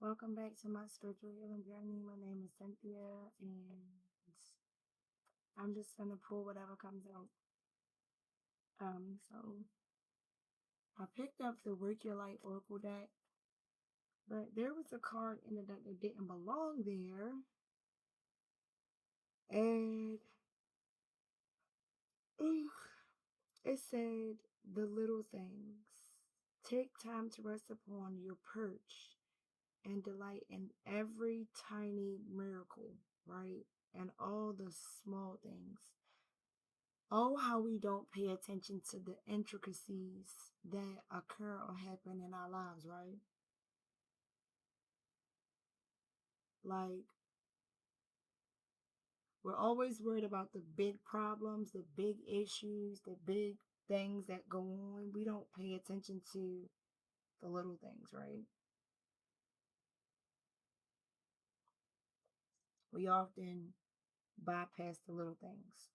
Welcome back to my spiritual healing journey. My name is Cynthia, and I'm just gonna pull whatever comes out. So I picked up the Work Your Light Oracle deck, but there was a card in the deck that didn't belong there, and it said the little things. Take time to rest upon your perch and delight in every tiny miracle, right? And all the small things. Oh, how we don't pay attention to the intricacies that occur or happen in our lives, right? Like, we're always worried about the big problems, the big issues, the big things that go on. We don't pay attention to the little things, right? We often bypass the little things,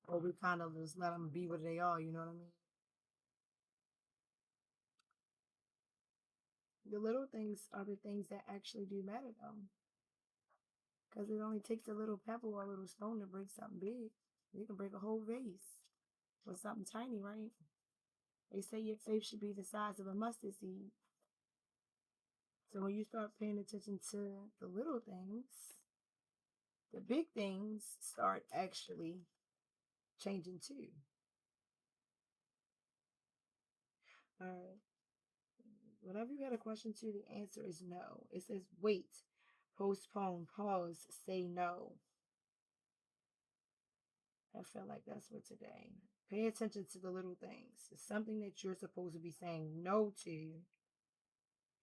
or we kind of just let them be what they are, you know what I mean? The little things are the things that actually do matter, though. Because it only takes a little pebble or a little stone to break something big. You can break a whole vase with something tiny, right? They say your faith should be the size of a mustard seed. So when you start paying attention to the little things, the big things start actually changing too. All right. Whenever you had a question to, the answer is no. It says wait, postpone, pause, say no. I feel like that's for today. Pay attention to the little things. It's something that you're supposed to be saying no to.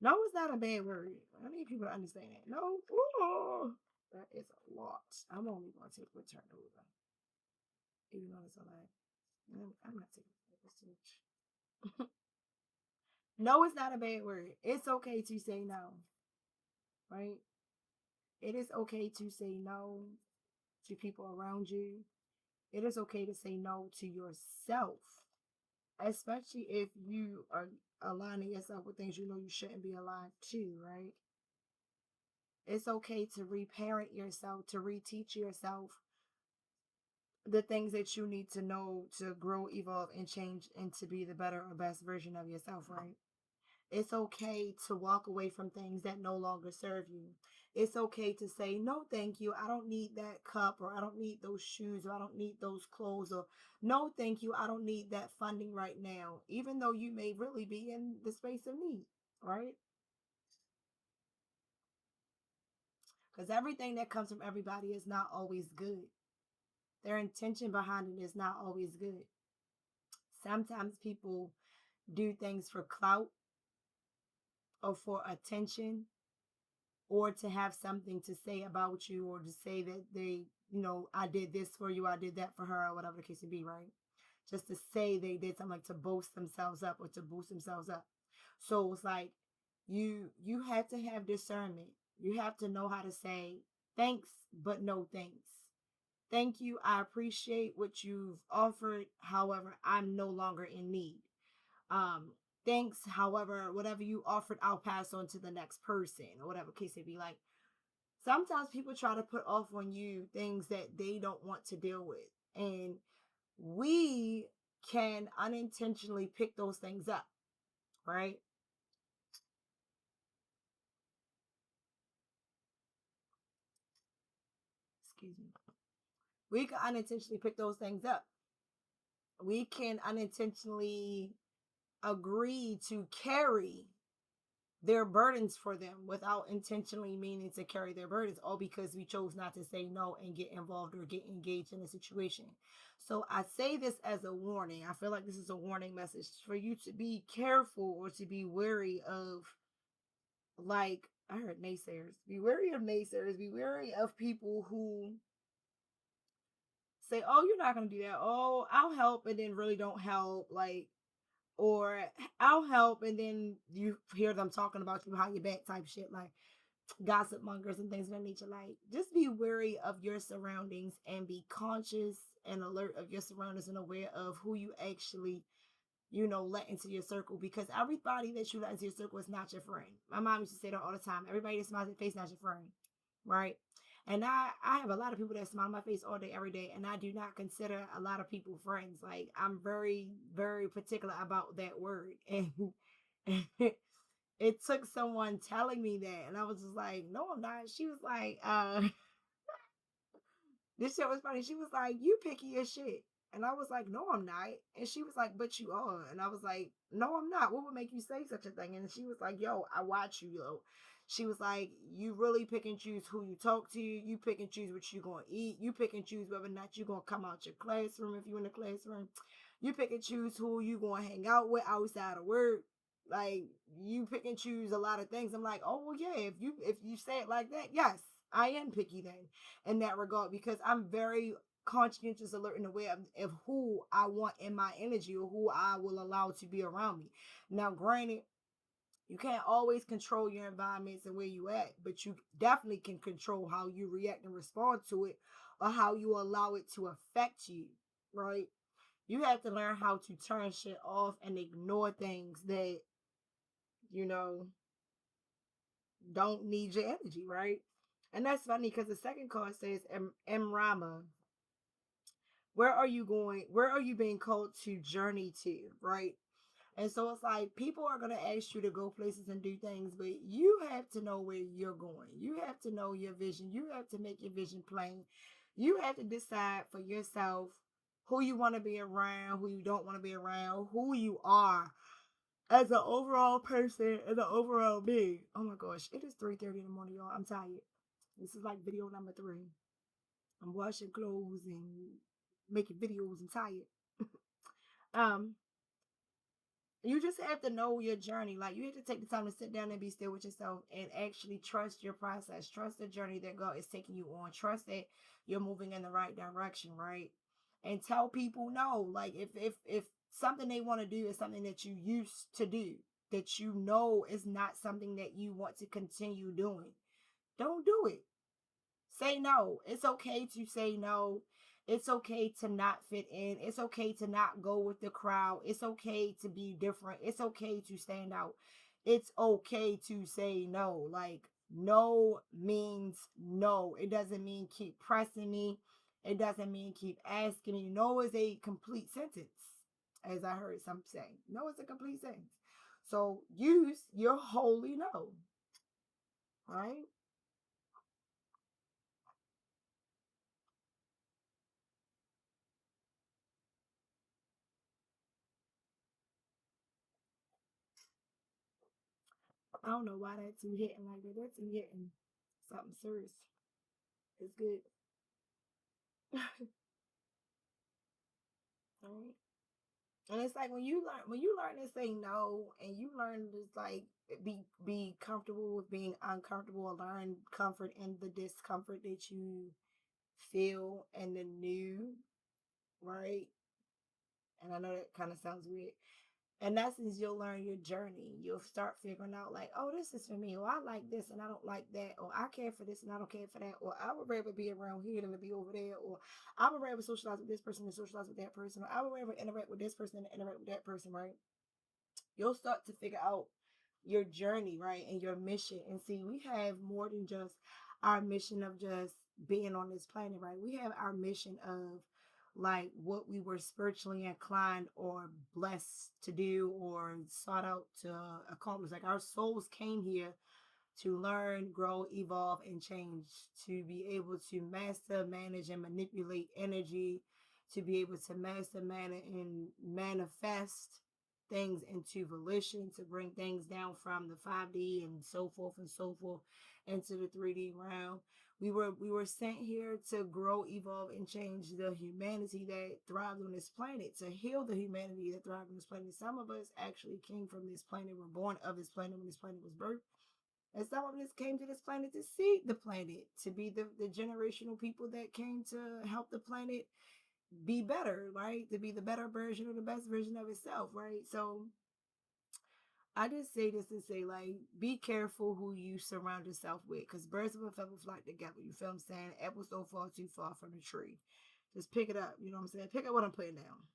No is not a bad word. I need people to understand that. No, ooh, that is a lot. I'm only going to take return over, even though it's a lot. I'm not taking this. No is not a bad word. It's okay to say no, right? It is okay to say no to people around you. It is okay to say no to yourself, especially if you are aligning yourself with things you know you shouldn't be aligned to, right? It's okay to reparent yourself, to reteach yourself the things that you need to know to grow, evolve, and change and to be the better or best version of yourself, right? It's okay to walk away from things that no longer serve you. It's okay to say, no, thank you. I don't need that cup, or I don't need those shoes, or I don't need those clothes, or no, thank you. I don't need that funding right now, even though you may really be in the space of need, right? Because everything that comes from everybody is not always good. Their intention behind it is not always good. Sometimes people do things for clout or for attention or to have something to say about you or to say that I did this for you, I did that for her, or whatever the case may be, right? Just to say they did something, like to boast themselves up or to boost themselves up. So it's like you have to have discernment. You have to know how to say thanks, but no thanks. Thank you. I appreciate what you've offered. However, I'm no longer in need. Um, Thanks. However, whatever you offered, I'll pass on to the next person or whatever case it be. Like sometimes people try to put off on you things that they don't want to deal with. And we can unintentionally pick those things up, right? Excuse me. We can unintentionally pick those things up. We can unintentionally agree to carry their burdens for them without intentionally meaning to carry their burdens, all because we chose not to say no and get involved or get engaged in a situation. So I say this as a warning. I feel like this is a warning message for you to be careful or to be wary of, like, I heard naysayers. Be wary of naysayers. Be wary of people who say, oh, you're not going to do that. Oh, I'll help, and then really don't help. Like, or I'll help, and then you hear them talking about you how you back type shit. Like, gossip mongers and things of that nature. Like, just be wary of your surroundings and be conscious and alert of your surroundings and aware of who you actually let into your circle, because everybody that you let into your circle is not your friend. My mom used to say that all the time. Everybody that smiles at your face, not your friend, right? And I have a lot of people that smile on my face all day, every day, and I do not consider a lot of people friends. Like, I'm very, very particular about that word. And it took someone telling me that, and I was just like, no, I'm not. She was like, this shit was funny. She was like, you picky as shit. And I was like, no, I'm not. And she was like, but you are. And I was like, no, I'm not. What would make you say such a thing? And she was like, yo, I watch you, yo. She was like, you really pick and choose who you talk to. You pick and choose what you going to eat. You pick and choose whether or not you going to come out your classroom if you in the classroom. You pick and choose who you going to hang out with outside of work. Like, you pick and choose a lot of things. I'm like, oh, well, yeah, if you say it like that, yes, I am picky then in that regard, because I'm very conscientious, alert, and aware of who I want in my energy or who I will allow to be around me. Now, granted, you can't always control your environments and where you at, but you definitely can control how you react and respond to it, or how you allow it to affect you, right? You have to learn how to turn shit off and ignore things that, you know, don't need your energy, right? And that's funny because the second card says M Rama. Where are you going? Where are you being called to journey to, right? And so it's like people are gonna ask you to go places and do things, but you have to know where you're going. You have to know your vision. You have to make your vision plain. You have to decide for yourself who you want to be around, who you don't want to be around, who you are as an overall person and an overall being. Oh my gosh, it is 3:30 in the morning, y'all. I'm tired. This is like video number 3. I'm washing clothes and making videos. I'm tired. um, you just have to know your journey. Like, you have to take the time to sit down and be still with yourself and actually trust your process. Trust the journey that God is taking you on. Trust that you're moving in the right direction, right? And tell people no. Like, if something they want to do is something that you used to do, that you know is not something that you want to continue doing, don't do it. Say no. It's okay to say no. It's okay to not fit in. It's okay to not go with the crowd. It's okay to be different. It's okay to stand out. It's okay to say no. Like, no means no. It doesn't mean keep pressing me. It doesn't mean keep asking me. No is a complete sentence, as I heard some say. No is a complete sentence. So use your holy no. Right? I don't know why that two hitting like that. That two hitting something serious. It's good. Right? And it's like when you learn to say no, and you learn to like be comfortable with being uncomfortable, or learn comfort in the discomfort that you feel and the new, right? And I know that kind of sounds weird. And that's as you'll learn your journey. You'll start figuring out like, oh, this is for me, or I like this and I don't like that, or I care for this and I don't care for that, or I would rather be around here than to be over there, or I would rather socialize with this person than socialize with that person, or I would rather interact with this person than interact with that person, right? You'll start to figure out your journey, right? And your mission. And see, we have more than just our mission of just being on this planet, right? We have our mission of like what we were spiritually inclined or blessed to do or sought out to accomplish. Like, our souls came here to learn, grow, evolve, and change, to be able to master, manage, and manipulate energy, to be able to master, manage, and manifest things into volition, to bring things down from the 5D and so forth into the 3D realm. We were sent here to grow, evolve, and change the humanity that thrived on this planet, to heal the humanity that thrived on this planet. Some of us actually came from this planet, were born of this planet when this planet was birthed. And some of us came to this planet to see the planet, to be the generational people that came to help the planet be better, right? To be the better version or the best version of itself, right? So I just say this to say, like, be careful who you surround yourself with, because birds of a feather flock together. You feel what I'm saying? Apples don't fall too far from the tree. Just pick it up. You know what I'm saying? Pick up what I'm putting down.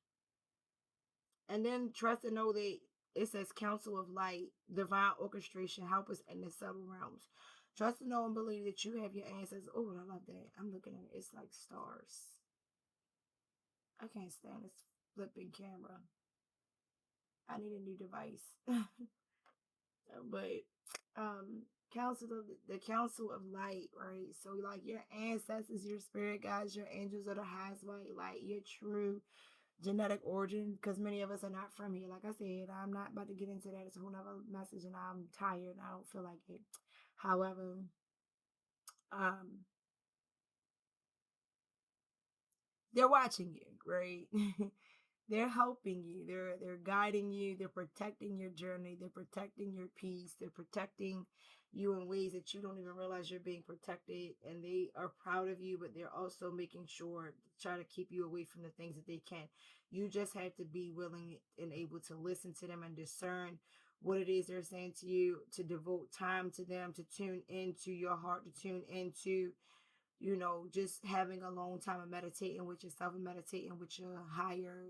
And then trust and know that it says counsel of light, divine orchestration, help us in the subtle realms. Trust and know and believe that you have your ancestors. Oh, I love that. I'm looking at it. It's like stars. I can't stand this flipping camera. I need a new device. But council of the council of light, right? So like your ancestors, your spirit guides, your angels are the highest light, your true genetic origin, because many of us are not from here. Like I said, I'm not about to get into that. It's a whole nother message, and I'm tired and I don't feel like it. However, um, they're watching you, right? They're helping you. They're guiding you. They're protecting your journey. They're protecting your peace. They're protecting you in ways that you don't even realize you're being protected. And they are proud of you, but they're also making sure to try to keep you away from the things that they can. You just have to be willing and able to listen to them and discern what it is they're saying to you, to devote time to them, to tune into your heart, to tune into, just having a long time of meditating with yourself and meditating with your higher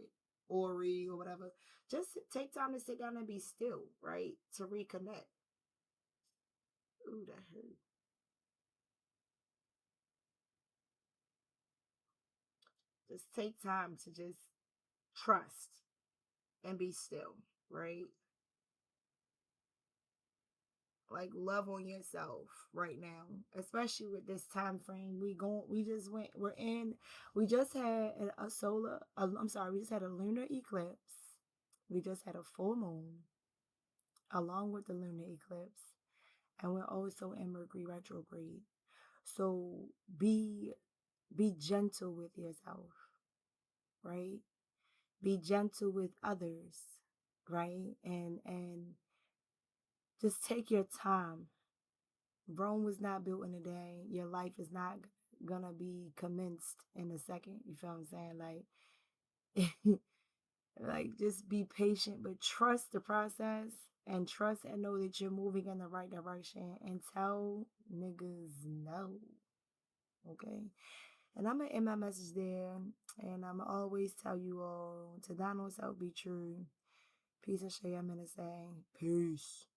Ori or whatever. Just take time to sit down and be still, right? To reconnect. Ooh, that hurt. Just take time to just trust and be still, right? Like love on yourself right now, especially with this time frame. We just had I'm sorry, we just had a lunar eclipse. We just had a full moon along with the lunar eclipse, and we're also in Mercury retrograde. So be be gentle with yourself, right? Be gentle with others, right? And just take your time. Rome was not built in a day. Your life is not gonna be commenced in a second. You feel what I'm saying? Like like just be patient, but trust the process and trust and know that you're moving in the right direction and tell niggas no. Okay. And I'm gonna end my message there. And I'm gonna always tell you all to thine own self be true. Peace and share. I'm gonna say peace.